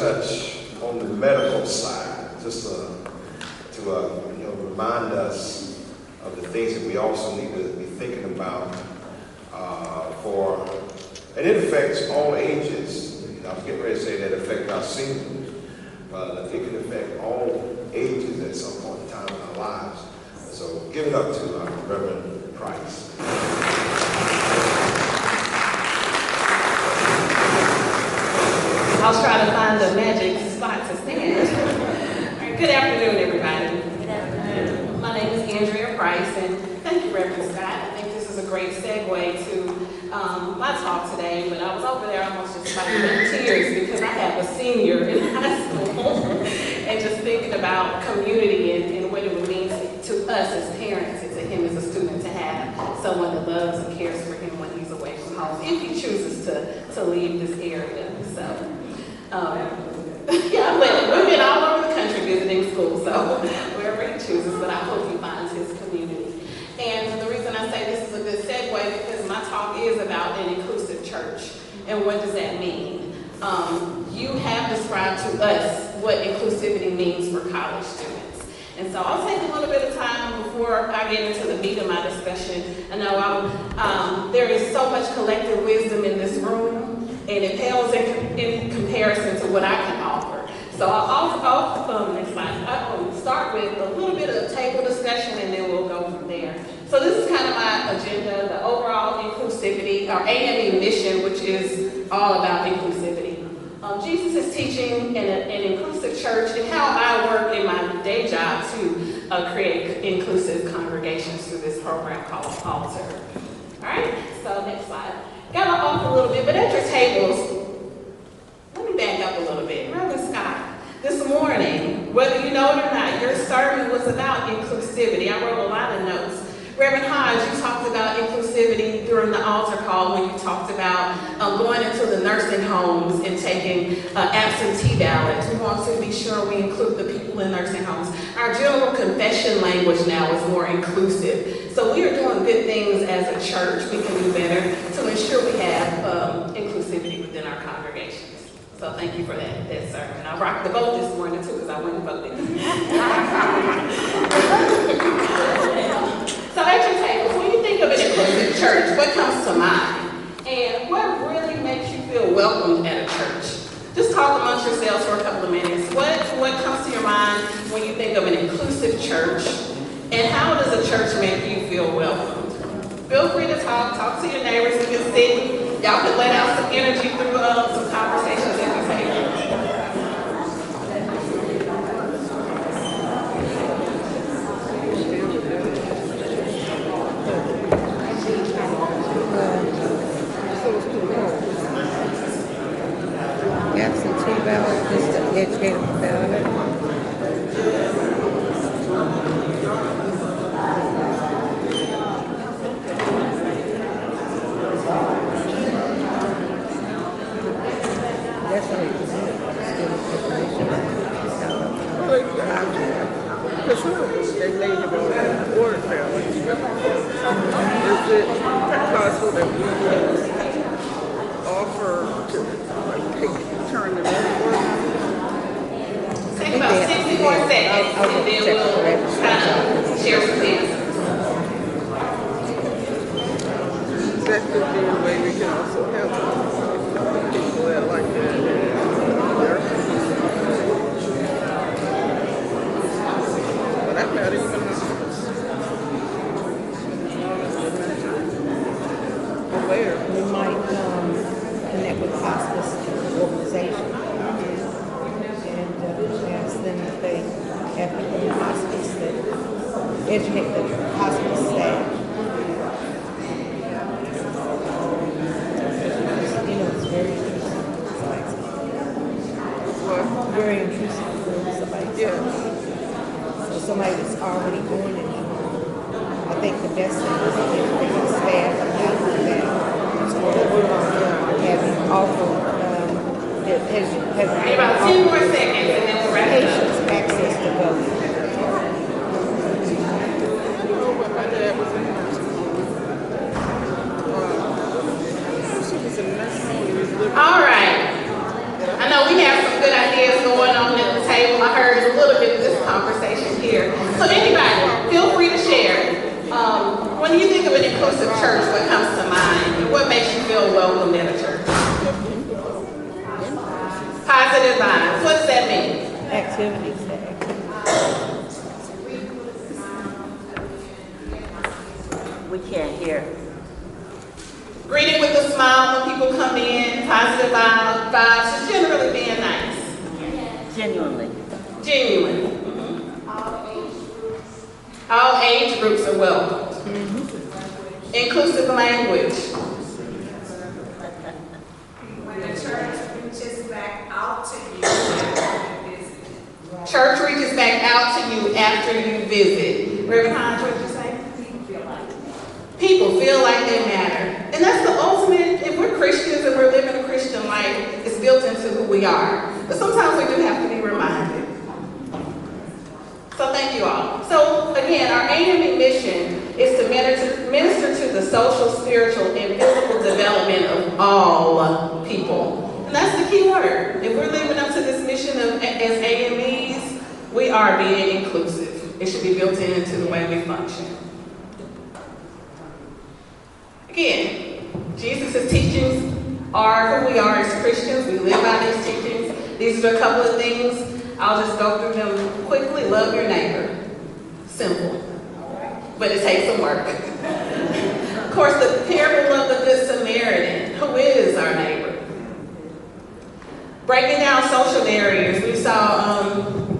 touch on the medical side, just to remind us of the things that we also need to be thinking about and it affects all ages. I was getting ready to say that it affects our seniors, but I think it affects all ages at some point in time in our lives. So give it up to Reverend Price. I'll try to find the magic spot to stand. All right, good afternoon, everybody. Good afternoon. My name is Andrea Price, and thank you, Reverend Scott. I think this is a great segue to my talk today, but I was over there almost just like in tears because I have a senior in high school and just thinking about community and what it would mean to us as parents and to him as a student to have someone that loves and cares for him when he's away from home, if he chooses to leave this area. So, yeah, but we've been all over the country visiting schools, so wherever he chooses, but I hope he finds his community. And the reason I say this is a good segue because my talk is about an inclusive church. And what does that mean? You have described to us what inclusivity means for college students. And so I'll take a little bit of time before I get into the meat of my discussion. I know there is so much collective wisdom in this room, and it pales in comparison to what I can offer. So I'll next slide. I'll start with a little bit of table discussion, and then we'll go from there. So this is kind of my agenda, the overall inclusivity, our AME mission, which is all about inclusivity. Jesus is teaching an inclusive church and how I work in my day job to create inclusive congregations through this program called Altar. All right, so next slide. Got off a little bit, but at your tables, let me back up a little bit. Reverend Scott, this morning, whether you know it or not, your sermon was about inclusivity. I wrote a lot of notes. Reverend Hodge, you talked about inclusivity during the altar call when you talked about going into the nursing homes and taking absentee ballots. We want to be sure we include the people in nursing homes. Our general confession language now is more inclusive. So we are doing good things as a church. We can do better to ensure we have inclusivity within our congregations. So thank you for that sermon. I rocked the vote this morning too because I went and voted. So at your tables, when you think of an inclusive church, what comes to mind? And what really makes you feel welcomed at a church? Just talk amongst yourselves for a couple of minutes. What comes to your mind when you think of an inclusive church? And how does a church make you feel welcomed? Feel free to talk to your neighbors. You can sit. Y'all can let out some energy through some conversations at your table. Absentee ballot, just to educate them about it. That's how you present it. Because they laid it on the order ballot. Is it possible that we offer to turn the order? Take about 64 seconds, and then we'll kind of share some answers. That could be a way we can also help people that like that. But I'm not even aware. We might connect with hospice organization and ask them if they have people in hospice that educate the hospice staff. It's very intrusive. What? Very intrusive for somebody. Yeah. So somebody that's already doing it. I think the best thing is to educate the staff and how to do that. So we're having awful About 10 more seconds and then we'll wrap it up. patients access to vote. I know what my dad was in nursing home. She was in nursing home. All right. I know we have some good ideas here. So anybody, feel free to share. When you think of an inclusive church, what comes to mind? And what makes you feel welcome in a church? Positive vibes. What does that mean? Activities. We can't hear. Greeting with a smile when people come in, positive vibes, just generally being nice. Genuinely. Genuine. All age groups are welcome. Inclusive language. When the church reaches back out to you after you visit. Church reaches back out to you after you visit. Reverend Hines, what did you say? People feel like they matter. And that's the ultimate, if we're Christians and we're living a Christian life, it's built into who we are. But sometimes we do have to be reminded. So thank you all. So again, our AME mission is to minister to the social, spiritual, and physical development of all people. And that's the key word. If we're living up to this mission as AMEs, we are being inclusive. It should be built into the way we function. Again, Jesus' teachings are who we are as Christians. We live by these teachings. These are a couple of things. I'll just go through them quickly. Love your neighbor. Simple. But it takes some work. Of course, the parable of the Good Samaritan. Who is our neighbor? Breaking down social barriers. We saw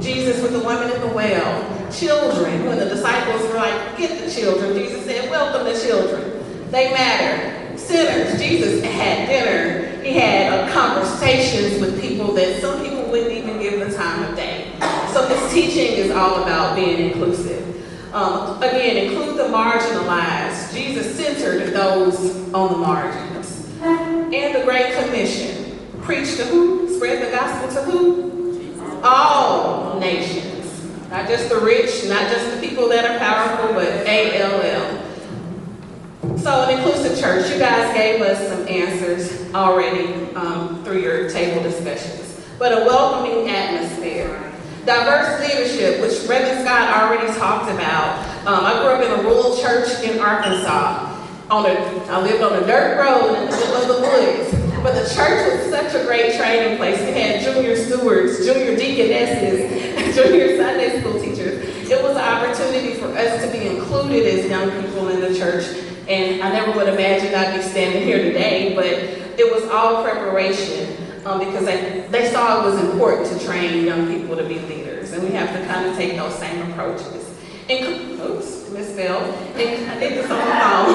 Jesus with the woman at the well. Children. When the disciples were like, get the children, Jesus said, welcome the children. They matter. Sinners. Jesus had dinner. He had conversations with people that some people wouldn't even give the time of day. So this teaching is all about being inclusive. Again, include the marginalized. Jesus centered those on the margins. And the Great Commission. Preach to who? Spread the gospel to who? All nations. Not just the rich, not just the people that are powerful, but ALL. So an inclusive church, you guys gave us some answers already through your table discussions. But a welcoming atmosphere. Diverse leadership, which Reverend Scott already talked about. I grew up in a rural church in Arkansas. I lived on a dirt road in the middle of the woods. But the church was such a great training place. We had junior stewards, junior deaconesses, junior Sunday school teachers. It was an opportunity for us to be included as young people in the church. And I never would imagine I'd be standing here today, but it was all preparation because they saw it was important to train young people to be leaders. And we have to kind of take those same approaches. Oops, misspelled. I did this on my phone.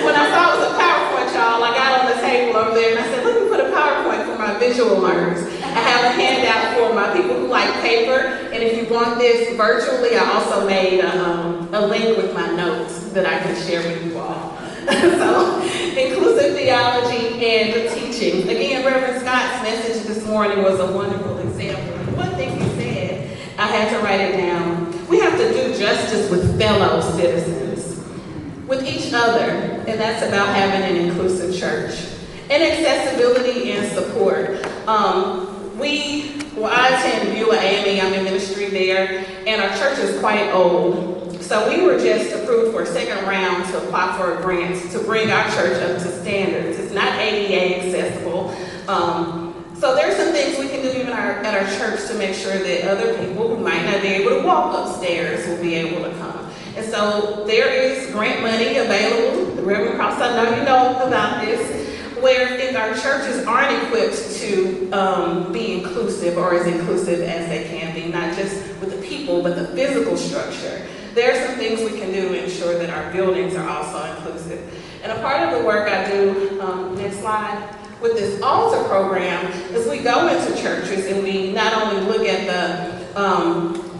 When I saw it was a PowerPoint, y'all, I got on the table over there and I said, let me put a PowerPoint for my visual learners. I have a handout for my people who like paper. And if you want this virtually, I also made a link with my notes that I can share with you all. So, inclusive theology and teaching. Again, Reverend Scott's message this morning was a wonderful example. One thing he said, I had to write it down. We have to do justice with fellow citizens, with each other, and that's about having an inclusive church. And accessibility and support. I attend Beulah AME, I'm in ministry there, and our church is quite old. So we were just approved for a second round to apply for a grant to bring our church up to standards. It's not ADA accessible. So there's some things we can do even at our church to make sure that other people who might not be able to walk upstairs will be able to come. And so there is grant money available. The Reverend Cross, I know you know about this, where if our churches aren't equipped to be inclusive or as inclusive as they can be, not just with the people, but the physical structure, there are some things we can do to ensure that our buildings are also inclusive. And a part of the work I do, next slide, with this altar program is we go into churches and we not only look at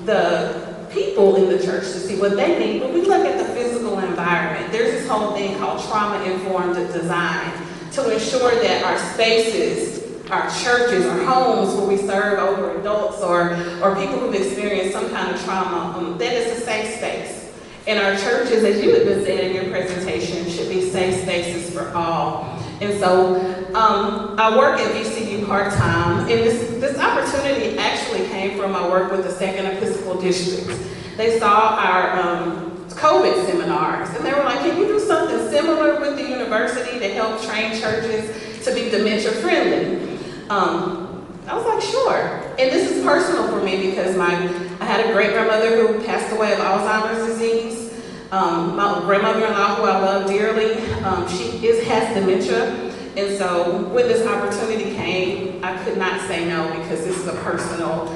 the people in the church to see what they need, but we look at the physical environment. There's this whole thing called trauma-informed design to ensure that our spaces, our churches, our homes where we serve older adults or people who've experienced some kind of trauma, that is a safe space. And our churches, as you had been saying in your presentation, should be safe spaces for all. And so I work at VCU part-time, and this opportunity actually came from my work with the Second Episcopal District. They saw our COVID seminars, and they were like, can you do something similar with the university to help train churches to be dementia friendly? I was like, sure. And this is personal for me because I had a great grandmother who passed away of Alzheimer's disease. My grandmother-in-law, who I love dearly, she has dementia. And so when this opportunity came, I could not say no because this is a personal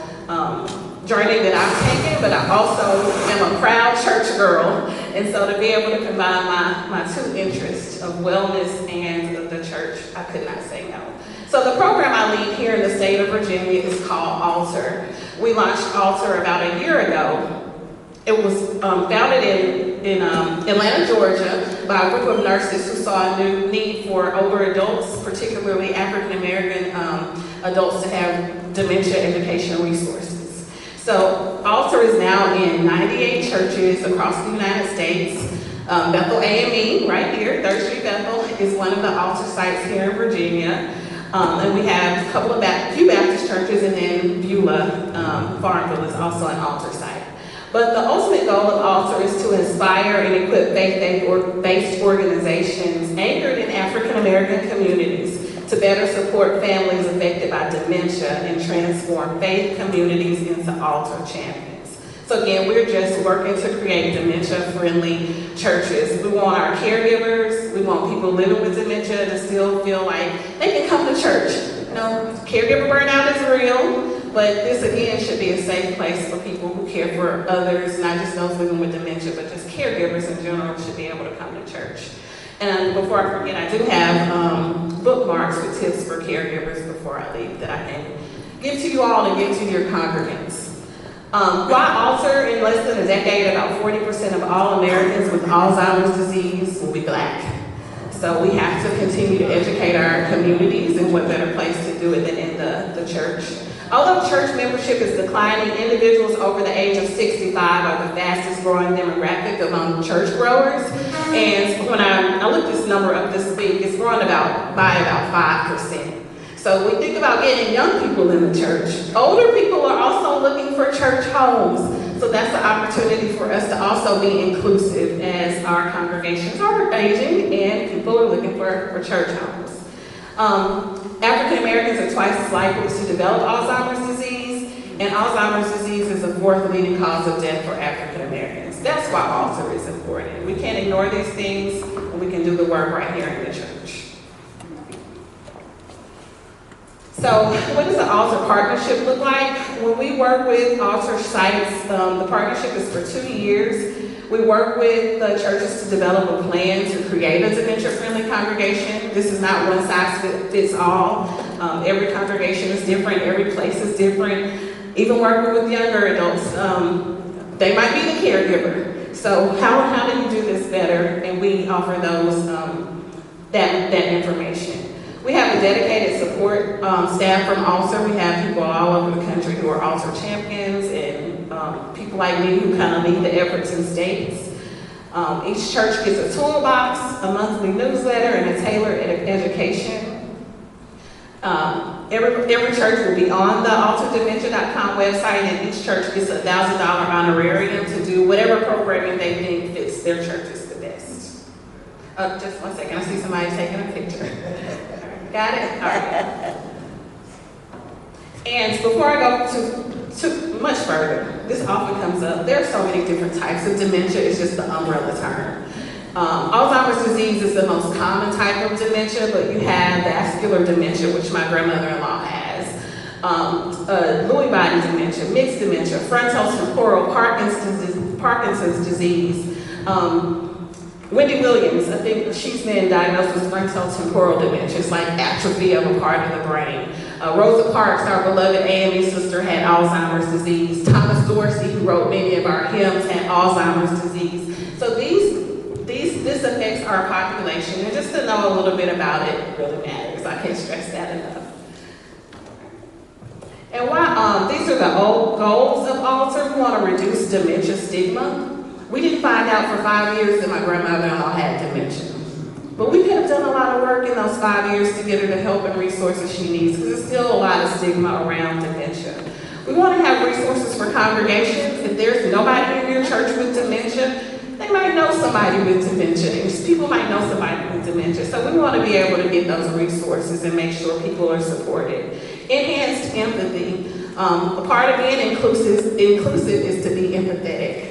journey that I've taken, but I also am a proud church girl. And so to be able to combine my two interests of wellness and the church, I could not say no. So the program I lead here in the state of Virginia is called Alter. We launched Alter about a year ago. It was founded in Atlanta, Georgia, by a group of nurses who saw a new need for older adults, particularly African American adults, to have dementia education resources. So Alter is now in 98 churches across the United States. Bethel AME, right here, 3rd Street Bethel, is one of the Alter sites here in Virginia. And we have a couple of few Baptist churches, and then Beulah, Farmville is also an Alter site. But the ultimate goal of Alter is to inspire and equip faith-based organizations anchored in African American communities to better support families affected by dementia and transform faith communities into Alter champions. So again, we're just working to create dementia-friendly churches. We want our caregivers, we want people living with dementia to still feel like they can come to church. You know, caregiver burnout is real, but this again should be a safe place for people who care for others, not just those living with dementia, but just caregivers in general should be able to come to church. And before I forget, I do have bookmarks with tips for caregivers before I leave that I can give to you all and give to your congregants. Why Alter? In less than a decade, about 40% of all Americans with Alzheimer's disease will be Black. So we have to continue to educate our communities, and what better place to do it than in the church. Although church membership is declining, individuals over the age of 65 are the fastest growing demographic among church growers. And when I looked this number up this week, it's growing by about 5%. So we think about getting young people in the church. Older people are also looking for church homes. So that's an opportunity for us to also be inclusive as our congregations are aging and people are looking for church homes. African Americans are twice as likely to develop Alzheimer's disease, and Alzheimer's disease is the 4th leading cause of death for African Americans. That's why Alter is important. We can't ignore these things, and we can do the work right here in the church. So what does the Alter partnership look like? When we work with Alter sites, the partnership is for 2 years. We work with the churches to develop a plan to create a dementia-friendly congregation. This is not one size fits all. Every congregation is different, every place is different. Even working with younger adults, they might be the caregiver. So how do you do this better? And we offer those that information. We have a dedicated support staff from Alter. We have people all over the country who are Alter champions, and people like me who kind of lead the efforts in states. Each church gets a toolbox, a monthly newsletter, and a tailored education. Every church will be on the alterdementia.com website, and each church gets a $1,000 honorarium to do whatever programming they think fits their churches the best. Just one second, I see somebody taking a picture. Got it? All right. And before I go to much further, this often comes up. There are so many different types of dementia. It's just the umbrella term. Alzheimer's disease is the most common type of dementia, but you have vascular dementia, which my grandmother-in-law has, Lewy body dementia, mixed dementia, frontotemporal Parkinson's disease. Wendy Williams, I think she's been diagnosed with frontotemporal dementia. It's like atrophy of a part of the brain. Rosa Parks, our beloved AME sister, had Alzheimer's disease. Thomas Dorsey, who wrote many of our hymns, had Alzheimer's disease. So this affects our population, and just to know a little bit about it really matters. I can't stress that enough. And why these are the old goals of Alter. We want to reduce dementia stigma. We didn't find out for 5 years that my grandmother-in-law had dementia. But we could have done a lot of work in those 5 years to get her the help and resources she needs, because there's still a lot of stigma around dementia. We want to have resources for congregations. If there's nobody in your church with dementia, they might know somebody with dementia. People might know somebody with dementia. So we want to be able to get those resources and make sure people are supported. Enhanced empathy. A part of being inclusive is to be empathetic.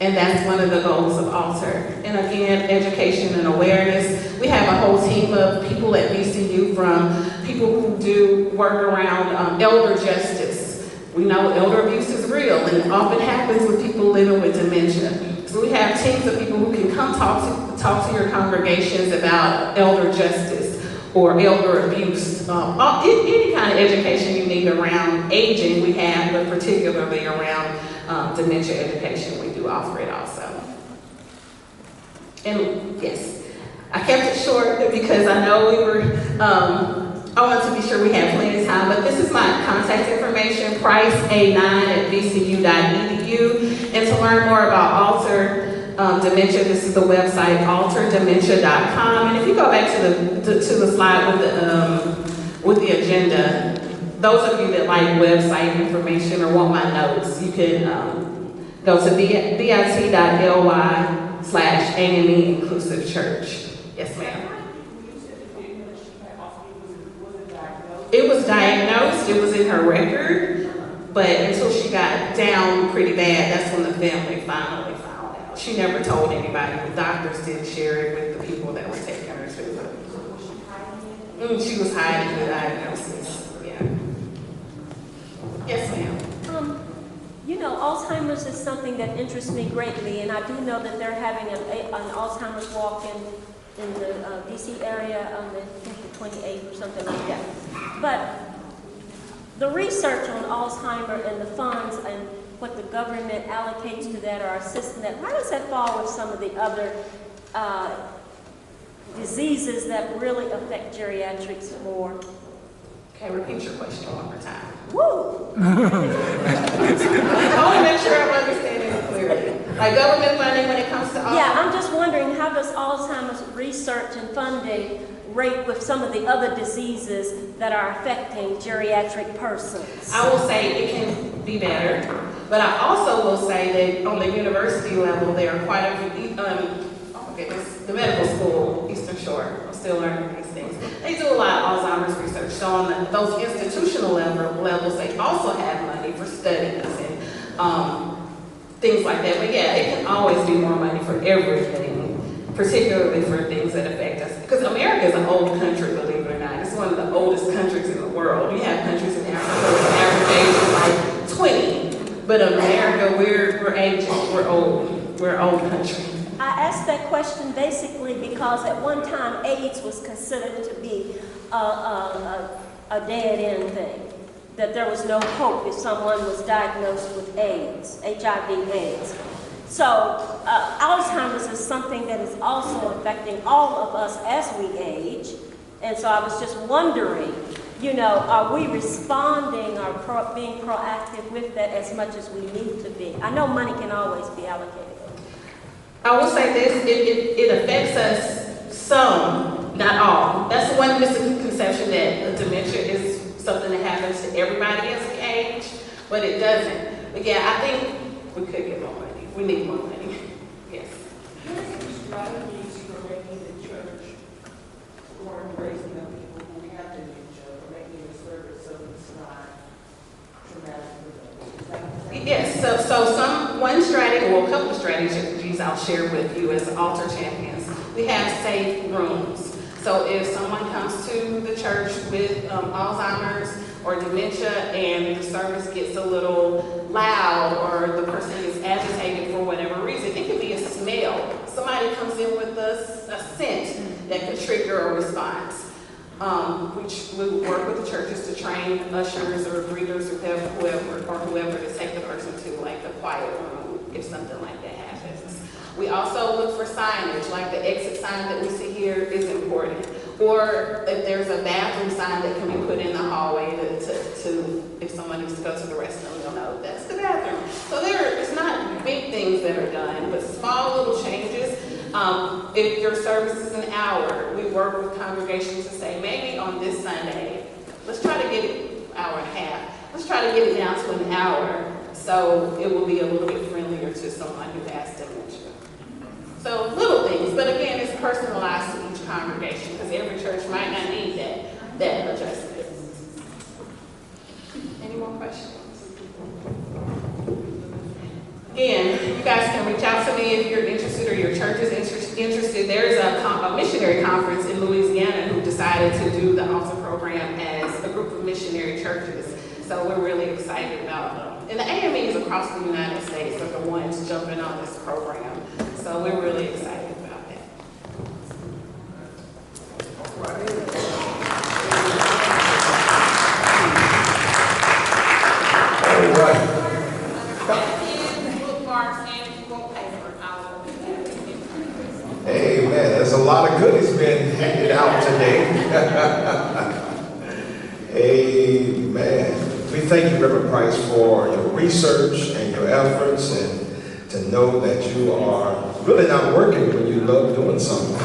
And that's one of the goals of Alter. And again, education and awareness. We have a whole team of people at VCU, from people who do work around elder justice. We know elder abuse is real, and it often happens with people living with dementia. So we have teams of people who can come talk to your congregations about elder justice or elder abuse. Any kind of education you need around aging we have, but particularly around dementia education, we do offer it also. And yes, I kept it short because I know I want to be sure we have plenty of time, but this is my contact information, price89@vcu.edu. And to learn more about Alter Dementia, this is the website, alterdementia.com. And if you go back to the slide with the agenda, those of you that like website information or want my notes, you can go to bit.ly/AME Inclusive Church. Yes, ma'am. It was diagnosed, it was in her record, but until she got down pretty bad, that's when the family finally found out. She never told anybody. The doctors didn't share it with the people that were taking her to the... She was hiding the diagnosis, yeah. Yes, ma'am. You know, Alzheimer's is something that interests me greatly, and I do know that they're having an Alzheimer's walk in the DC area on the 28th or something like that. But the research on Alzheimer and the funds and what the government allocates to that or assists in that, how does that fall with some of the other diseases that really affect geriatrics more? Okay, repeat your question one more time. Woo! I want to make sure I'm understanding it clearly. Like government funding when it comes to Alzheimer's? Yeah, I'm just wondering, how does Alzheimer's research and funding rate with some of the other diseases that are affecting geriatric persons? I will say it can be better, but I also will say that on the university level, there are quite a few, the medical school, Eastern Shore, I'm still learning these things. They do a lot of Alzheimer's research. So on those institutional levels, they also have money for studies and things like that. But yeah, it can always be more money for everything, particularly for things that affect us. Because America is an old country, believe it or not. It's one of the oldest countries in the world. You have countries in Africa where the average age is like 20. But in America, we're aging, we're old. We're an old country. I asked that question basically because at one time AIDS was considered to be a dead end thing. That there was no hope if someone was diagnosed with AIDS, HIV/AIDS. So Alzheimer's is something that is also affecting all of us as we age. And so I was just wondering, you know, are we responding or being proactive with that as much as we need to be? I know money can always be allocated. I will say this, it affects us some, not all. That's one misconception, that dementia is something that happens to everybody as we age, but it doesn't. But yeah, I think we could get more money. We need more money. Yes. What are the strategies for making the church more embracing of people who have dementia, for making the service so it's not traumatic for them? Yes, so one strategy, well, a couple of strategies I'll share with you as Alter champions. We have safe rooms. So if someone comes to the church with Alzheimer's or dementia and the service gets a little loud or the person is agitated for whatever reason, it could be a smell. Somebody comes in with a scent that could trigger a response. Which we would work with the churches to train ushers or greeters or whoever to take the person to like the quiet room if something like that happens. We also look for signage, like the exit sign that we see here is important. Or if there's a bathroom sign that can be put in the hallway to if someone needs to go to the restroom, they'll know that's the bathroom. So it's not big things that are done, but small little changes. If your service is an hour, we work with congregations to say, maybe on this Sunday, let's try to get it an hour and a half. Let's try to get it down to an hour so it will be a little bit friendlier to someone who has dementia. So little things, but again, it's personalized to each congregation because every church might not need that adjustment. Any more questions? Again, you guys can reach out to me if you're interested or your church is interested. There's a missionary conference in Louisiana who decided to do the altar program as a group of missionary churches. So we're really excited about them. And the AMEs across the United States are the ones jumping on this program. So we're really excited about that. All right. Amen. There's a lot of goodies being handed out today. Amen. We thank you, Reverend Price, for your research and your efforts, and to know that you are really not working when you love doing something.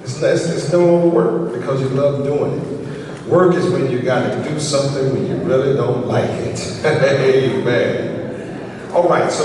It's no work because you love doing it. Work is when you got to do something when you really don't like it. Amen. All right. So